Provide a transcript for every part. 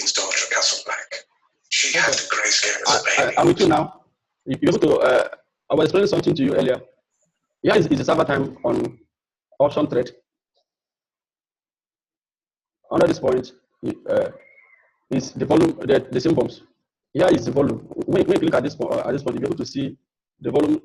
installed your Castleback. She had the grayscale as a baby. I'm with you now. You're able to, I was explaining something to you earlier. Here is the server time on option trade. Under this point is the volume, the symbols. Here is the volume. When you click at this point, you'll be able to see the volume.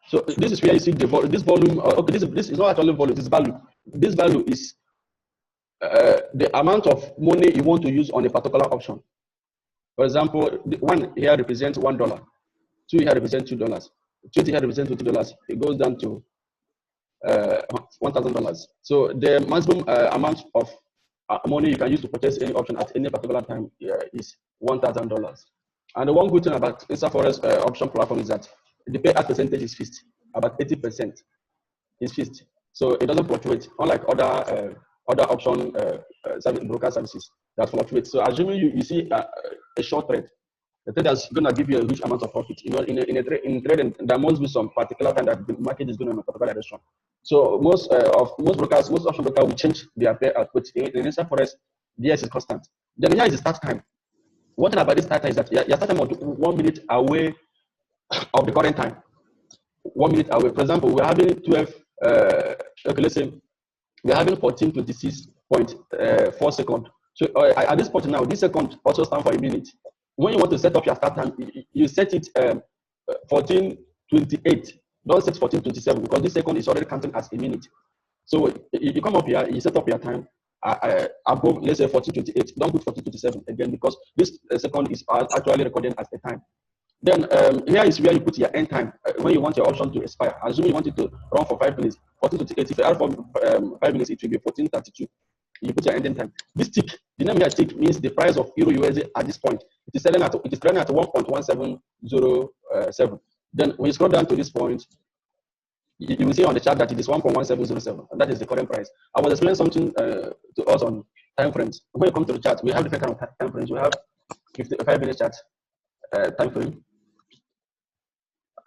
So this is where you see the this volume. Okay, this is not actually volume. This is value. This value is the amount of money you want to use on a particular option. For example, the one here represents $1. Two here represents $2. 20 here represents $20. It goes down to $1,000. So the maximum amount of money you can use to purchase any option at any particular time is $1,000. And the one good thing about Instaforex option platform is that the payout percentage is fixed. About 80% is fixed, so it doesn't fluctuate. Unlike other option broker services that fluctuate. So assuming you see a short trade, the trader is going to give you a huge amount of profit. You know, in trading, there must be some particular time that the market is going in a particular direction. So most brokers, most option brokers will change their payout, but in Instaforex, DS is constant. Then here is the start time. One thing about this start time is that your start time is 1 minute away of the current time. 1 minute away. For example, we're having 12. Okay, let's say we're having 14:26.4 seconds. So at this point now, this second also stands for a minute. When you want to set up your start time, you set it 14:28. Don't set 14:27 because this second is already counting as a minute. So you come up here, you set up your time above, let's say 14:28. Don't put 14:27 again because this second is actually recording as a time. Then here is where you put your end time when you want your option to expire. Assuming you want it to run for 5 minutes, 14:28. If you add for 5 minutes, it will be 14:32. You put your ending time. This tick, the name here tick means the price of Euro USD at this point. It is selling at 1.1707. Then when you scroll down to this point, you will see on the chart that it is 1.1707, and that is the current price. I was explaining something to us on time frames. When you come to the chart, we have different kind of time frames. We have 55-minute chart time frame.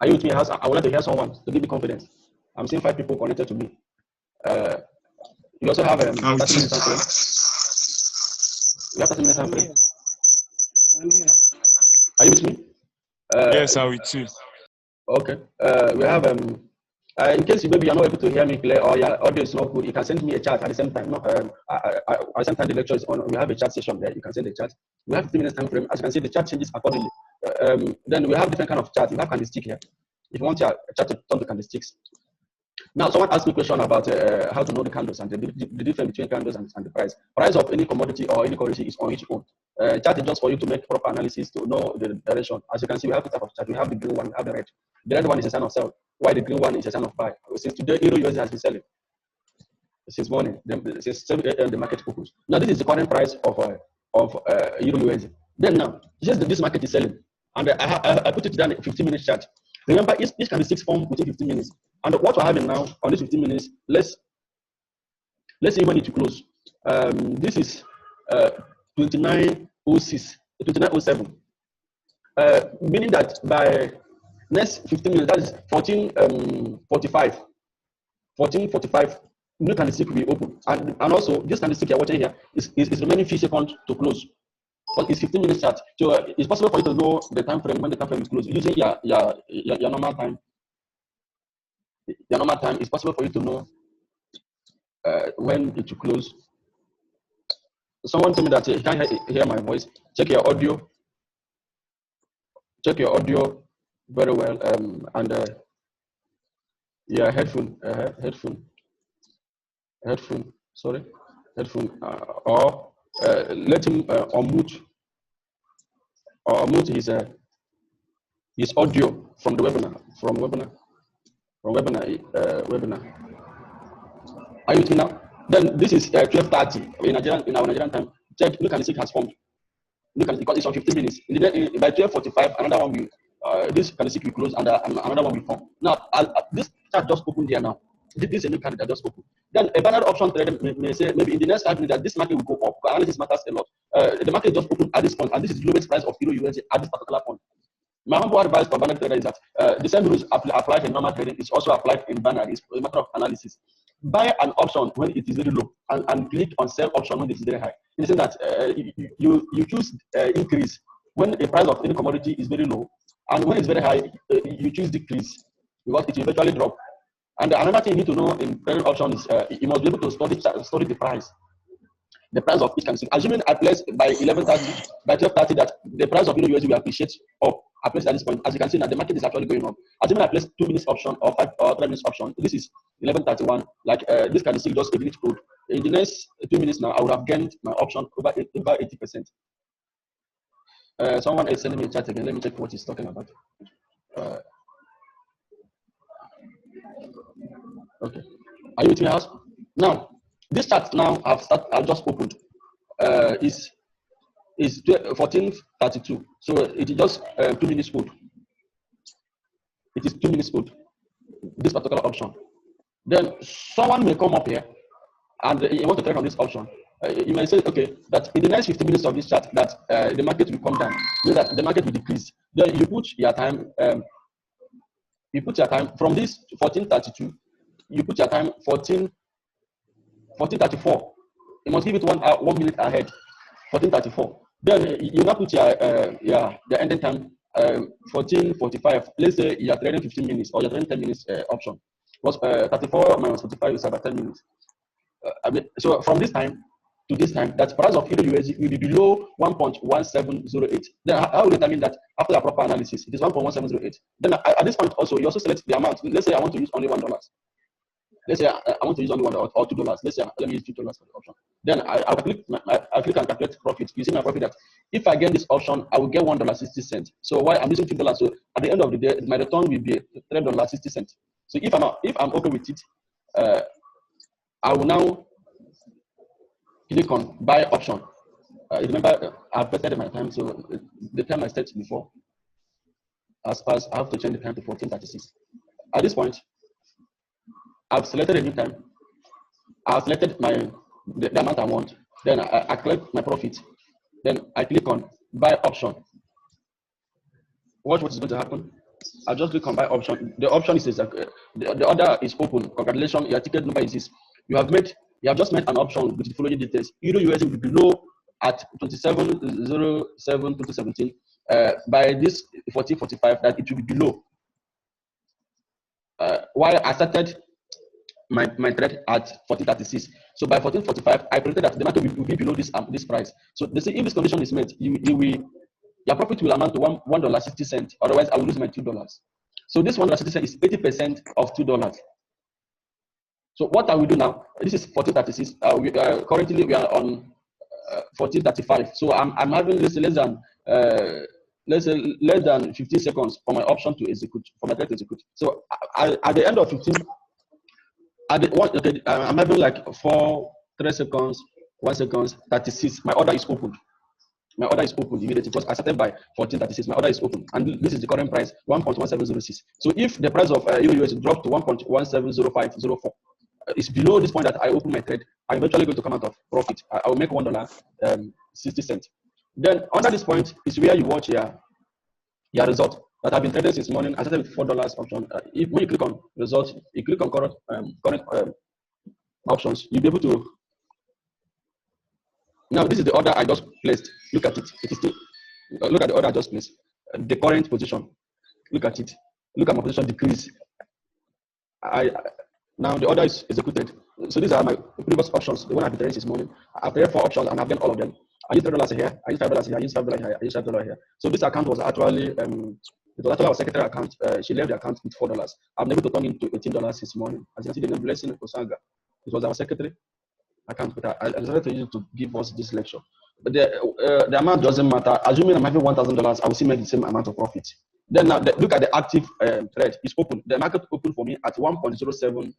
Are you with me? I would like to hear someone to give me confidence. I'm seeing 5 people connected to me. You also have 30 minutes time frame. You have 30 minutes time frame. Are you with me? Yes, I'm with you. Okay. We have in case maybe you're not able to hear me clear or your audio is not good, you can send me a chat at the same time. No, at the same time the lecture is on. We have a chat session there. You can send the chat. We have 15 minutes time frame. As you can see, the chat changes accordingly. Then we have different kind of chat. You have candlestick here. If you want your chat to turn to candlesticks. Now, someone asked me a question about how to know the candles and the difference between candles and the price. Price of any commodity or any currency is on its own. Chart is just for you to make proper analysis to know the direction. As you can see, we have the type of chart. We have the green one, we have the red. The red one is a sign of sell, while the green one is a sign of buy. Since today, Euro USD has been selling since morning, since 7 a.m. the market opens. Now, this is the current price of Euro USD. Then now, just this market is selling, and I put it down in 15-minute chart. Remember, each candlestick form within 15 minutes. And what we're having now on this 15 minutes, let's see when it will close. This is 29:06, 29:07. Meaning that by next 15 minutes, that is 14:45. 14:45, new candlestick will be open. And also, this candlestick you're watching here is remaining few seconds to close. But it's 15 minutes chart. So it's possible for you to know the time frame when the time frame is closed. Using your normal time. Your normal time, it's possible for you to know when it will close. Someone told me that he can't hear my voice. Check your audio. Check your audio very well. And yeah, headphone. Sorry, headphone. Or let him unmute or unmute his audio from the webinar. Webinar. Are you with me now? Then this is 12:30 in our Nigerian time. Check. Look, and see it has formed. Look at it because it's on 15 minutes. By 12:45, another one will this candlestick will close and another one will form. Now, this chart just opened here now. This is a new candle that just opened. Then a binary option trader may say maybe in the next 5 minutes that this market will go up. Analysis matters a lot. The market just opened at this point, and this is the lowest price of Euro USD at this particular point. My humble advice for binary trader is that the same rules applied in normal trading is also applied in binary. It's a matter of analysis. Buy an option when it is very low and click on sell option when it is very high. In the sense that you choose increase when the price of any commodity is very low, and when it's very high, you choose decrease because it will eventually drop. And another thing you need to know in trading option is you must be able to study the price. The price of each candlestick. Assuming I place by 11:30, by 12:30 that the price of USD will appreciate up. I place at this point. As you can see now, the market is actually going up. Assuming I place 2 minutes option or 5 or 3 minutes option, this is 11:31. Like this candlestick just a minute code. In the next 2 minutes now, I would have gained my option over 80%. Someone is sending me a chat again. Let me check what he's talking about. Okay. Are you with me, house? Now, this chart now I've just opened. Is 14:32. So it is just 2 minutes code. It is 2 minutes code. This particular option. Then someone may come up here and you want to trade on this option. You may say, okay, that in the next 15 minutes of this chart, that the market will come down, means that the market will decrease. Then you put your time. From this 14:32. You put your time 14:34. You must give it 1 minute ahead. 14:34. Then you now put the ending time 14:45. Let's say you are trading 15 minutes or you're trading 10 minutes option. Because 34 minus 45 is about 10 minutes. So from this time to this time, that price of Euro USD will be below 1.1708. Then how will you determine that after a proper analysis? It is 1.1708. Then at this point also, you also select the amount. Let's say I want to use only $1. Let's say I want to use only $1 or $2. Let's say let me use $2 for the option. Then I'll click and calculate profit. You see my profit that if I get this option, I will get $1.60. So why I'm using $2? So at the end of the day, my return will be $3.60. So if I'm okay with it, I will now click on buy option. Remember, I've tested my time, so the time I set before has passed. I have to change the time to 14:36. At this point, I've selected a new time. I've selected the amount I want. Then I collect my profit. Then I click on buy option. Watch what is going to happen. I'll just click on buy option. The option is the order is open. Congratulations, your ticket number is this. You have just made an option with the following details. Euro USD will be below at 27/07/2017. By this 14:45, that it will be below. While I started my trade at 14:36. So by 14:45, I predicted that the market will be below this price. So they say if this condition is met, your profit will amount to $1.60. Otherwise, I will lose my $2. So this $1.60 is 80% of $2. So what I will do now? This is 14:36. Currently we are on 14:35. So I'm having less than 15 seconds for my option to execute, for my trade to execute. So at the end of 15. I'm having like 3 seconds, 1 second, 36. My order is opened. My order is opened immediately because I started by 14:36. My order is open, and this is the current price, 1.1706. So if the price of Euro US dropped to 1.170504, it's below this point that I open my trade, I'm eventually going to come out of profit. I will make $1.60. Then under this point is where you watch your result. That I've been trading since morning. I started with $4 option. When you click on results, you click on current options, you'll be able to. Now this is the order I just placed. Look at it. It is still. Look at the order I just placed. The current position. Look at it. Look at my position decrease. Now the order is executed. So these are my previous options, the one I prepared this morning. I prepared 4 options and I've done all of them. I used $3 here, I used $5 here, I used $5 here, I used $5 here. So this account was actually it was actually our secretary account. She left the account with $4. I'm able to turn into $18 this morning. As you can see, the name Blessing Osanga. It was our secretary account, but I decided to use it to give us this lecture. But the amount doesn't matter. Assuming I'm having $1,000, I will still make the same amount of profit. Then now look at the active thread. It's open. The market opened for me at 1.07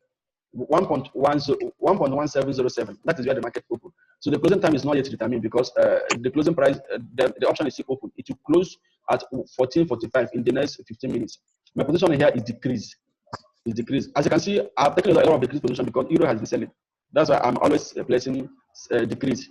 1.1707. That is where the market opened. So the closing time is not yet determined because the closing price, the option is still open. It will close at 14.45 in the next 15 minutes. My position here is decreased. Is decreased. As you can see, I've taken a lot of decreased position because euro has been selling. That's why I'm always placing decrease.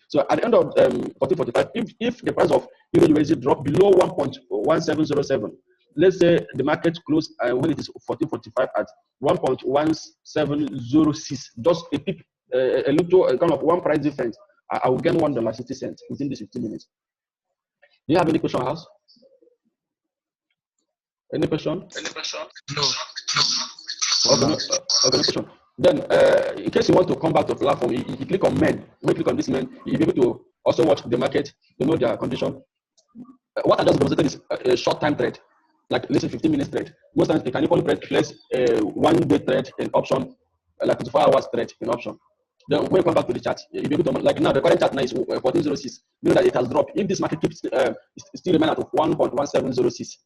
So at the end of 14.45, if the price of euro USD drop below 1.1707, let's say the market close when it is 14.45 at 1.1706, just a peak, a little kind of one price difference, I will gain $1.60 within the 15 minutes. Do you have any question, House? Any question? No. Okay, no question. Then, in case you want to come back to the platform, you click on men. When you click on this men, you'll be able to also watch the market to know their condition. What I just demonstrated is a short time trade, like let's say 15 minutes trade. Most times you can equally place a 1 day trade in option, like 24 hours trade in option. Then when you come back to the chart, you'll be able to, like now the current chart now is 1406, meaning that it has dropped. If this market keeps still remain at 1.1706,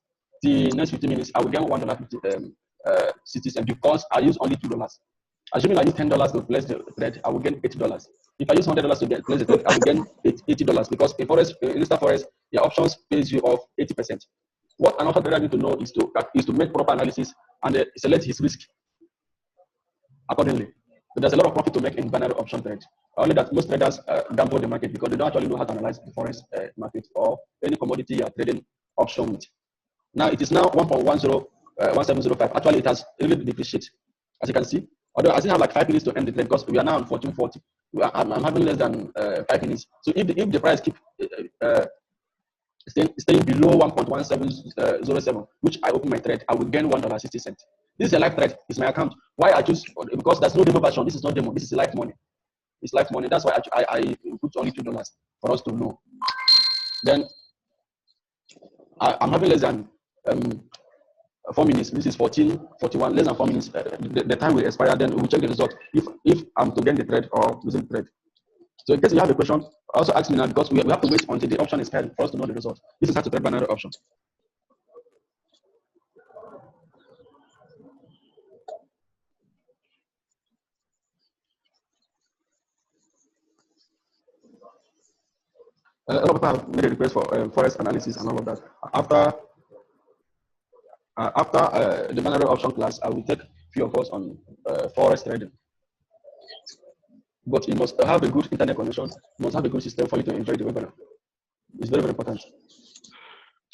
the next 15 minutes I will get $1.60 because I use only $2. Assuming I use $10 to place the trade, I will get $80. If I use $100 to place the trade, I will get $80 because in Forex, in Instaforex, your options pays you off 80%. What an option trader need to know is to make proper analysis and select his risk accordingly. So there's a lot of profit to make in binary option trade. Only that most traders gamble the market because they don't actually know how to analyze the forex market or any commodity you are trading option with. Now it is now 1.1705. Actually, it has really depreciated, as you can see. Although I still have like 5 minutes to end the trade because we are now on 1440. I'm having less than 5 minutes. So if the price keep staying below 1.1707, which I open my trade, I will gain $1.60. This is a live trade. It's my account. Why I choose? Because there's no demo version. This is not demo. This is live money. It's live money. That's why I put only $2 for us to know. Then I'm having less than 4 minutes. This is 14:41. Less than 4 minutes. The time will expire. Then we will check the result if I'm to gain the trade or losing the trade. So in case you have a question, also ask me now because we have to wait until the option is held for us to know the result. This is how to trade binary option. A lot of people have made a request for forex analysis and all of that. After the binary option class, I will take few of us on forex trading. But you must have a good internet connection. You must have a good system for you to enjoy the webinar. It's very, very important.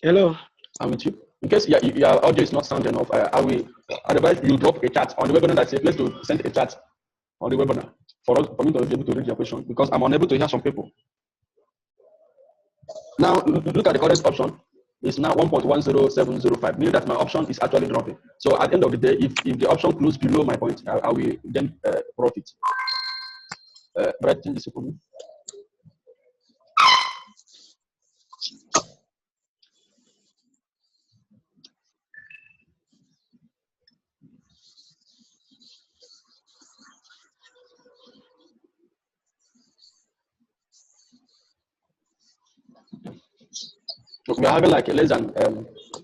Hello. I'm with you. In case your audio is not sound enough, I will advise you drop a chat on the webinar that says let's to send a chat on the webinar for me to be able to read your question because I'm unable to hear some people. Now look at the current option. It's now 1.10705, meaning that my option is actually dropping. So at the end of the day, if the option closes below my point, I will then profit. Brett, change this for me. We are having like less than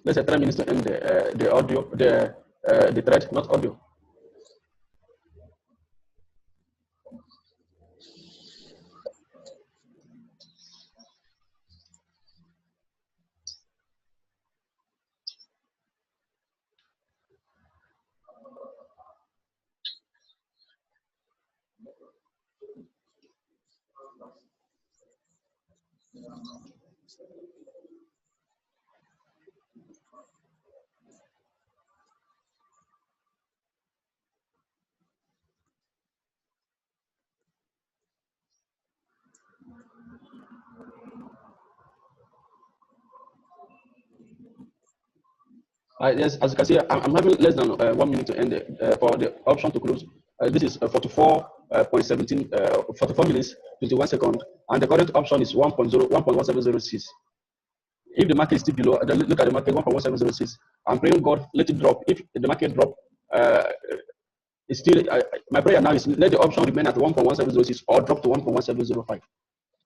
let's say 3 minutes to end the audio, the thread, not audio. Yes, as you can see, I'm having less than 1 minute to end for the option to close. This is 44 minutes, 21 seconds, and the current option is 1.1706. If the market is still below, look at the market 1.1706. I'm praying God let it drop. If the market drop, uh, it's still my prayer now is let the option remain at 1.1706 or drop to 1.1705.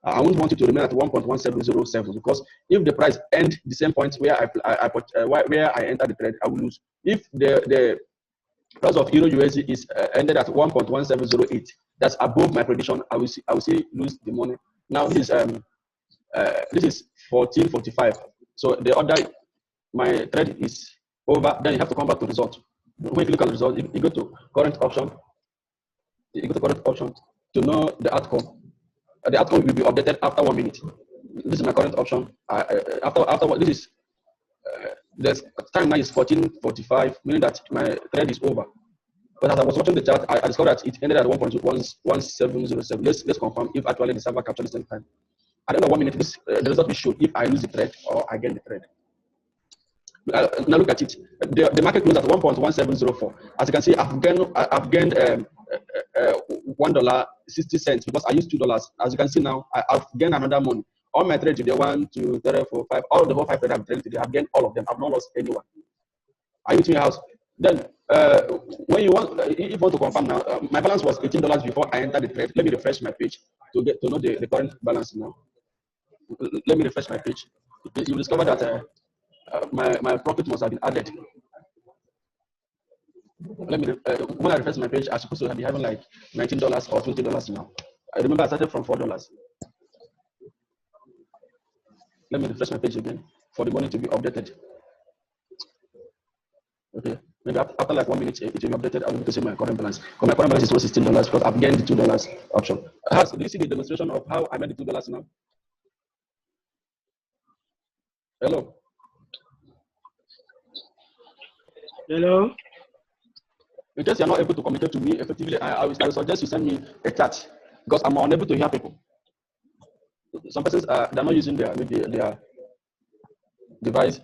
I won't want it to remain at 1.1707 because if the price end the same point where where I enter the trade, I will lose. If the price of Euro USD is ended at 1.1708, that's above my prediction, I will see lose the money. Now this is 1445. So the other my trade is over. Then you have to come back to result. When you look at the result, you go to current option. You go to current option to know the outcome. The outcome will be updated after 1 minute. This is my current option. After what this is, the time now is 14:45, meaning that my trade is over. But as I was watching the chart, I discovered that it ended at 1.1707. Let's confirm if actually the server captured the same time. At the end of 1 minute, the result will show if I lose the trade or I gain the trade. Now look at it. The market closed at 1.1704. As you can see, I've gained $1.60 because I used $2. As you can see now, I've gained another money. All my trades today, 1, 2, 3, 4, 5, all the whole 5 trades I've traded today, I've gained all of them. I've not lost anyone. Are you with me, house? Then when you want, if you want to confirm now, my balance was $18 before I entered the trade. Let me refresh my page to get to know the current balance now. Let me refresh my page. You will discover that my profit must have been added. Let me when I refresh my page, I'm supposed to be having like $19 or $20 now. I remember I started from $4. Let me refresh my page again for the money to be updated. Okay, maybe after like 1 minute, it will be updated. I will be able to see my current balance. Because my current balance is $16 because I've gained the $2 option. Do you see the demonstration of how I made the $2 now? Hello. Hello. In case you're not able to communicate to me effectively, I will suggest you send me a chat because I'm unable to hear people. Some persons they're not using their device.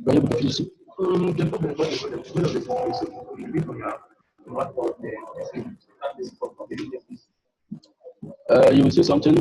You're able to finish it. You will say something.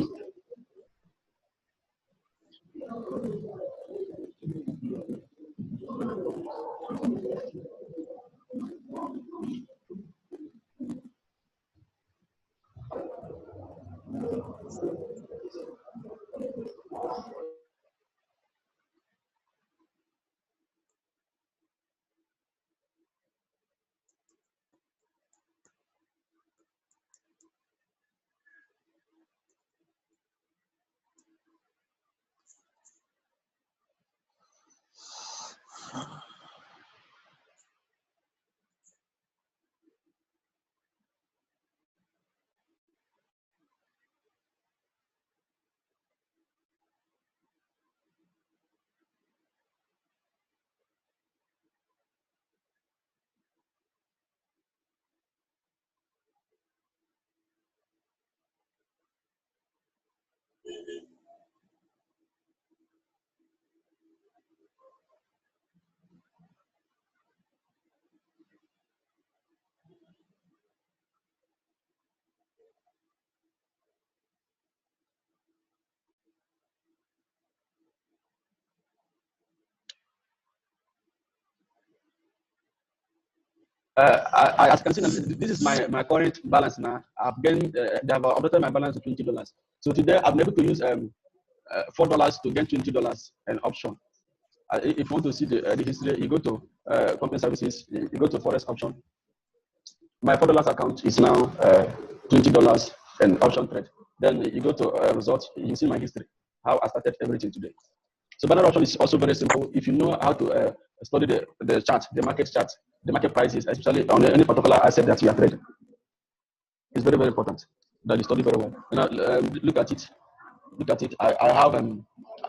As you can see, this is my current balance now. I've gained, they have updated my balance to $20. So today, I've been able to use $4 to gain $20 an option. If you want to see the history, you go to company services, you go to forex option. My $4 account is now $20 an option trade. Then you go to results, you see my history, how I started everything today. So binary option is also very simple. If you know how to study the chart, the market prices, especially on any particular asset that you are trading, it's very, very important that you study very well. Look at it. Look at it. I have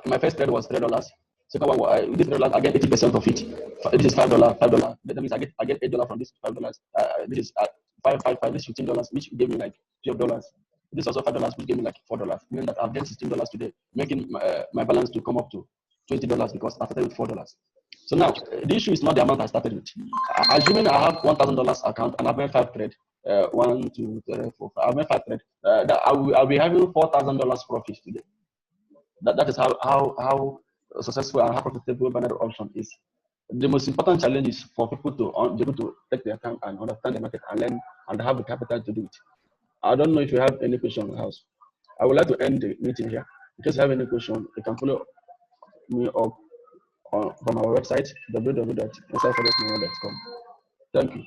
my first trade was $3. Second one, this $3, I get 80% of it. This is $5. $5. That means I get $8 from this $5. This is $5. This is $15, which gave me like $12. This is also $5, which gave me like $4. Meaning that I've gained $16 today, making my balance to come up to $20 because I started with $4. So now the issue is not the amount I started with. Assuming I have $1,000 account and I've made 5 trades. 1, 2, 3, 4, 5. I've made 5 trades. That I'll be having $4,000 profit today. That is how successful and how profitable binary option is. The most important challenge is for people to be able to take their time and understand the market and learn and have the capital to do it. I don't know if you have any question on the house. I would like to end the meeting here. In case you have any question, you can follow me up from our website www.instaforex.com. Thank you.